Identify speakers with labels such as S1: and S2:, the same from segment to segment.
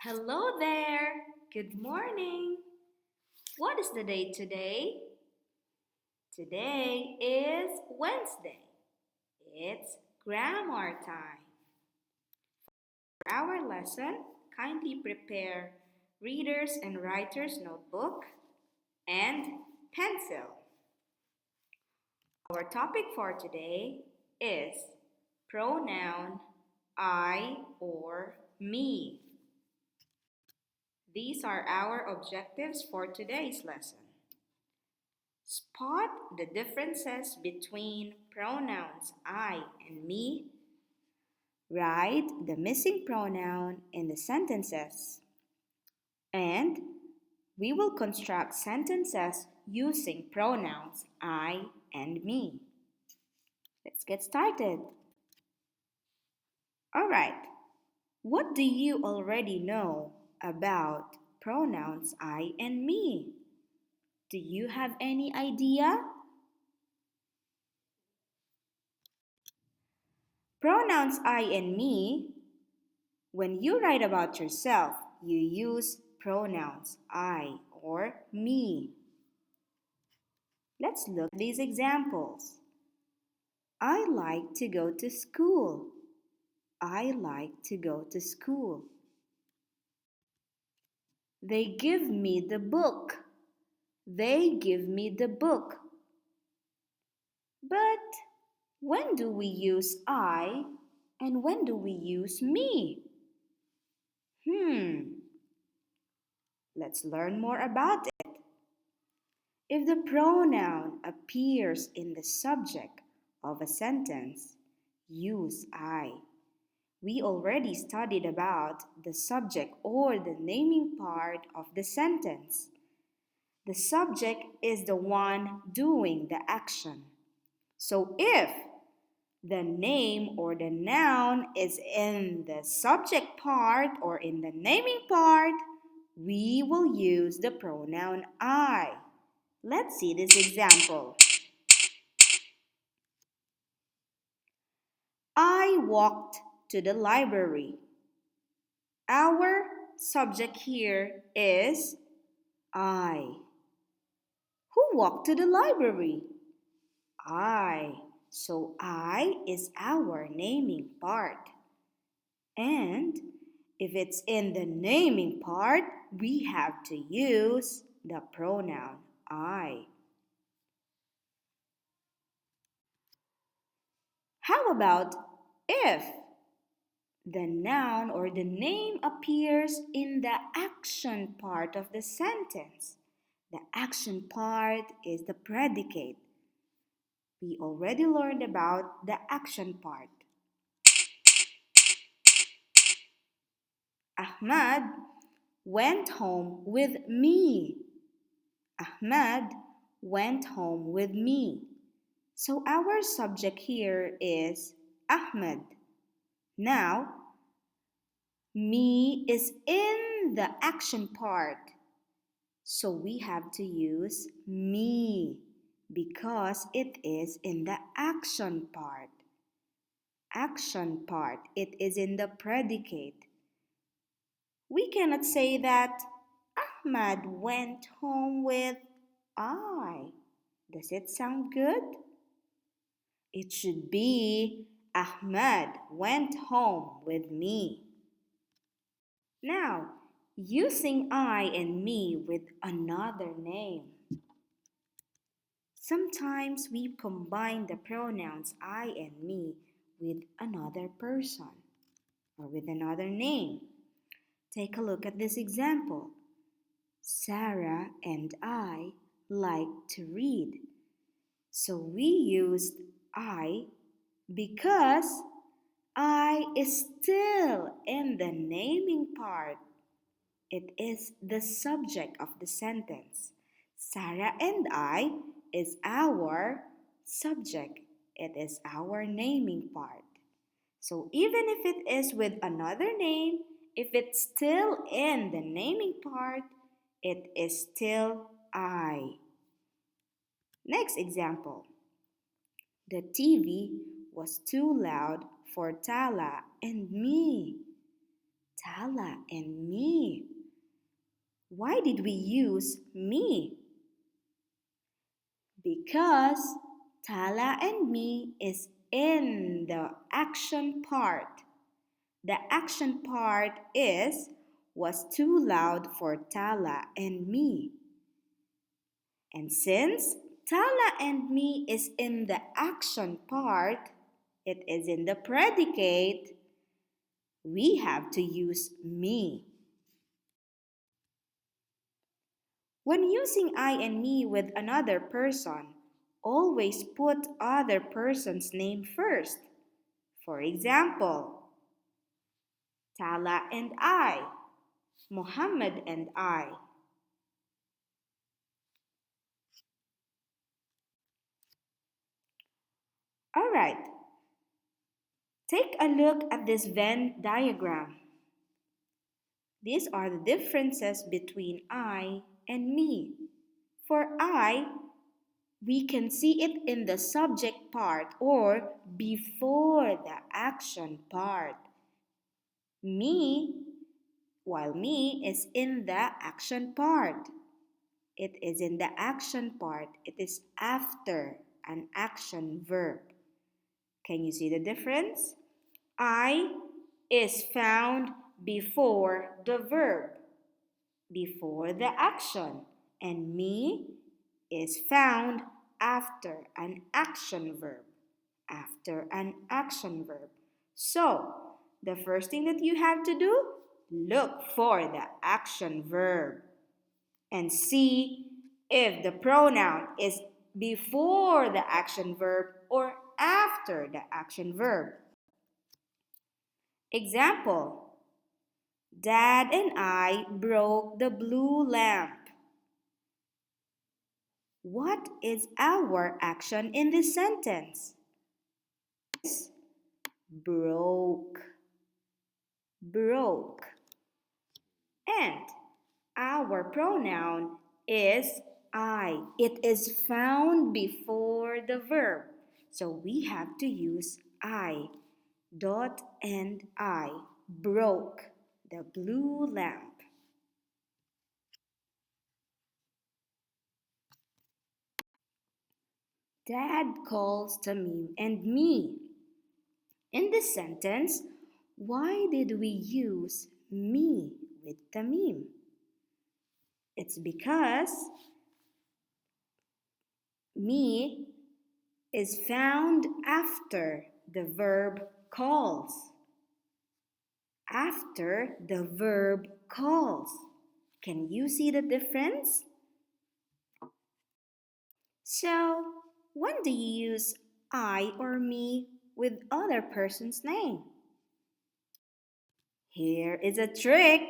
S1: Hello there. Good morning. What is the date today? Today is Wednesday. It's grammar time. For our lesson, kindly prepare reader's and writer's notebook and pencil. Our topic for today is pronoun I or me. These are our objectives for today's lesson. Spot the differences between pronouns I and me. Write the missing pronoun in the sentences. And we will construct sentences using pronouns I and me. Let's get started. Alright, what do you already know about pronouns I and me? Do you have any idea? Pronouns I and me, when you write about yourself, you use pronouns I or me. Let's look at these examples. I like to go to school. I like to go to school. They give me the book. They give me the book. But when do we use I and when do we use me? Let's learn more about it. If the pronoun appears in the subject of a sentence, use I. We already studied about the subject or the naming part of the sentence. The subject is the one doing the action. So if the name or the noun is in the subject part or in the naming part, we will use the pronoun I. Let's see this example. I walked to the library. Our subject here is I. Who walked to the library? I. So I is our naming part. And if it's in the naming part, we have to use the pronoun I. How about if the noun or the name appears in the action part of the sentence? The action part is the predicate. We already learned about the action part. Ahmad went home with me. Ahmad went home with me. So our subject here is Ahmed. Now, me is in the action part. So we have to use me because it is in the action part. Action part, it is in the predicate. We cannot say that Ahmad went home with I. Does it sound good? It should be Ahmad went home with me. Now, using I and me with another name. Sometimes we combine the pronouns I and me with another person or with another name. Take a look at this example. Sarah and I like to read. So we used I because I is still in the naming part. It is the subject of the sentence. Sarah and I is our subject. It is our naming part. So even if it is with another name, if it's still in the naming part, it is still I. Next example. The TV was too loud for Tala and me. Tala and me. Why did we use me? Because Tala and me is in the action part. The action part was too loud for Tala and me. And since Tala and me is in the action part, it is in the predicate, we have to use me. When using I and me with another person, always put other person's name first. For example, Tala and I, Muhammad and I. Alright, take a look at this Venn diagram. These are the differences between I and me. For I, we can see it in the subject part or before the action part. Me, while me is in the action part. It is in the action part. It is after an action verb. Can you see the difference? I is found before the verb, before the action, and me is found after an action verb, after an action verb. So, the first thing that you have to do, look for the action verb and see if the pronoun is before the action verb or after the action verb. Example, Dad and I broke the blue lamp. What is our action in this sentence? Broke, broke. And our pronoun is I. It is found before the verb. So we have to use I. Dot and I broke the blue lamp. Dad calls Tamim and me. In this sentence, why did we use me with Tamim? It's because me is found after the verb calls. After the verb calls. Can you see the difference? So, when do you use I or me with other person's name? Here is a trick.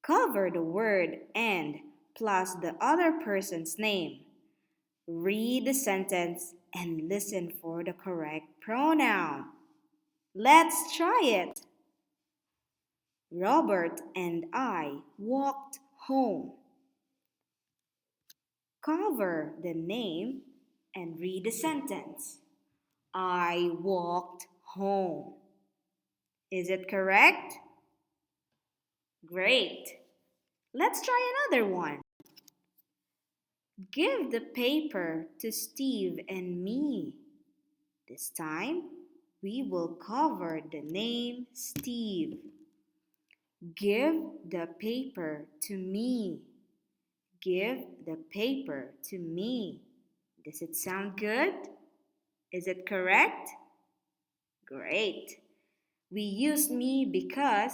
S1: Cover the word and plus the other person's name. Read the sentence and listen for the correct pronoun. Let's try it. Robert and I walked home. Cover the name and read the sentence. I walked home. Is it correct? Great. Let's try another one. Give the paper to Steve and me. This time, we will cover the name Steve. Give the paper to me. Give the paper to me. Does it sound good? Is it correct? Great. We use me because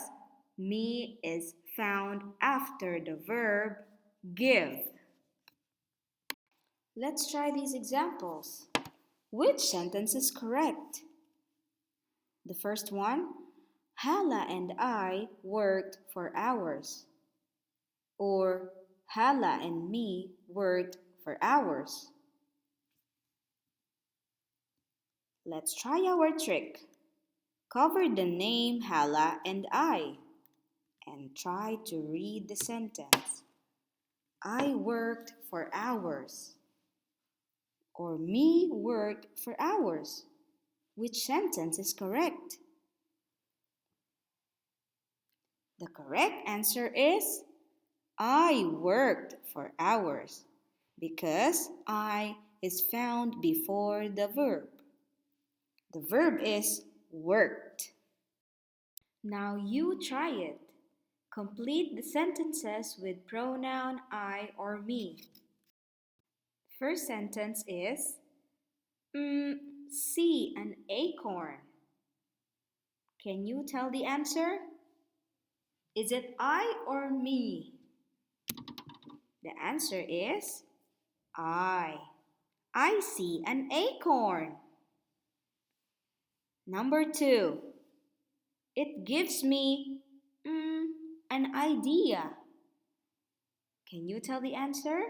S1: me is found after the verb give. Let's try these examples. Which sentence is correct? The first one, Hala and I worked for hours. Or Hala and me worked for hours. Let's try our trick. Cover the name Hala and I and try to read the sentence. I worked for hours. Or me worked for hours. Which sentence is correct? The correct answer is I worked for hours because I is found before the verb. The verb is worked. Now you try it. Complete the sentences with pronoun I or me. First sentence is see an acorn. Can you tell the answer? Is it I or me? The answer is I. I see an acorn. Number two, it gives me an idea. Can you tell the answer?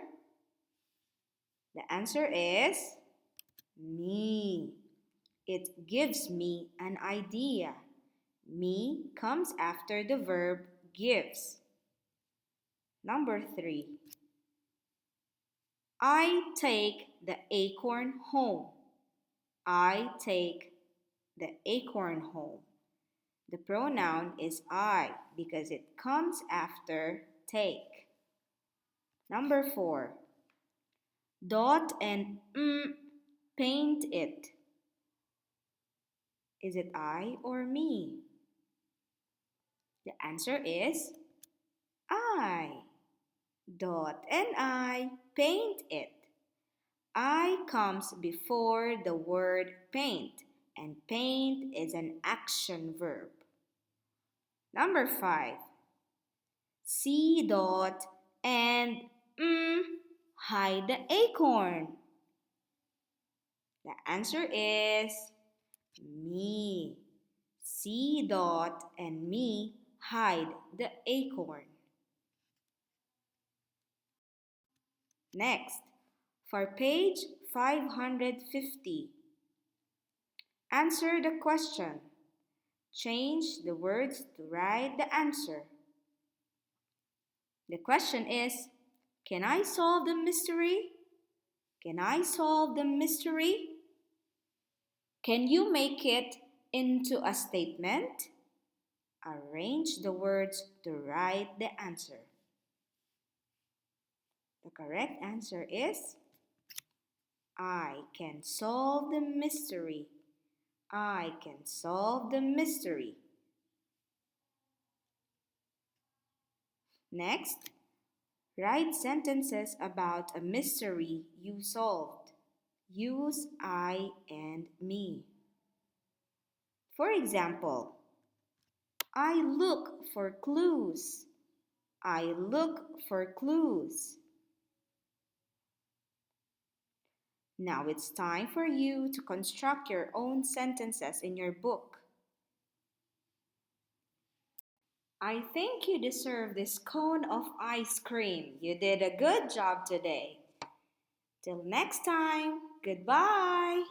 S1: The answer is me. It gives me an idea. Me comes after the verb gives. Number three, I take the acorn home. I take the acorn home. The pronoun is I because it comes after take. Number four, dot and paint it. Is it I or me? The answer is I. Dot and I paint it. I comes before the word paint, and paint is an action verb. Number five, C dot and hide the acorn. The answer is me. C dot and me hide the acorn. Next, for page 550, answer the question. Change the words to write the answer. The question is, can I solve the mystery? Can I solve the mystery? Can you make it into a statement? Arrange the words to write the answer. The correct answer is I can solve the mystery. I can solve the mystery. Next, write sentences about a mystery you solved. Use I and me. For example, I look for clues. I look for clues. Now it's time for you to construct your own sentences in your book. I think you deserve this cone of ice cream. You did a good job today. Till next time, goodbye.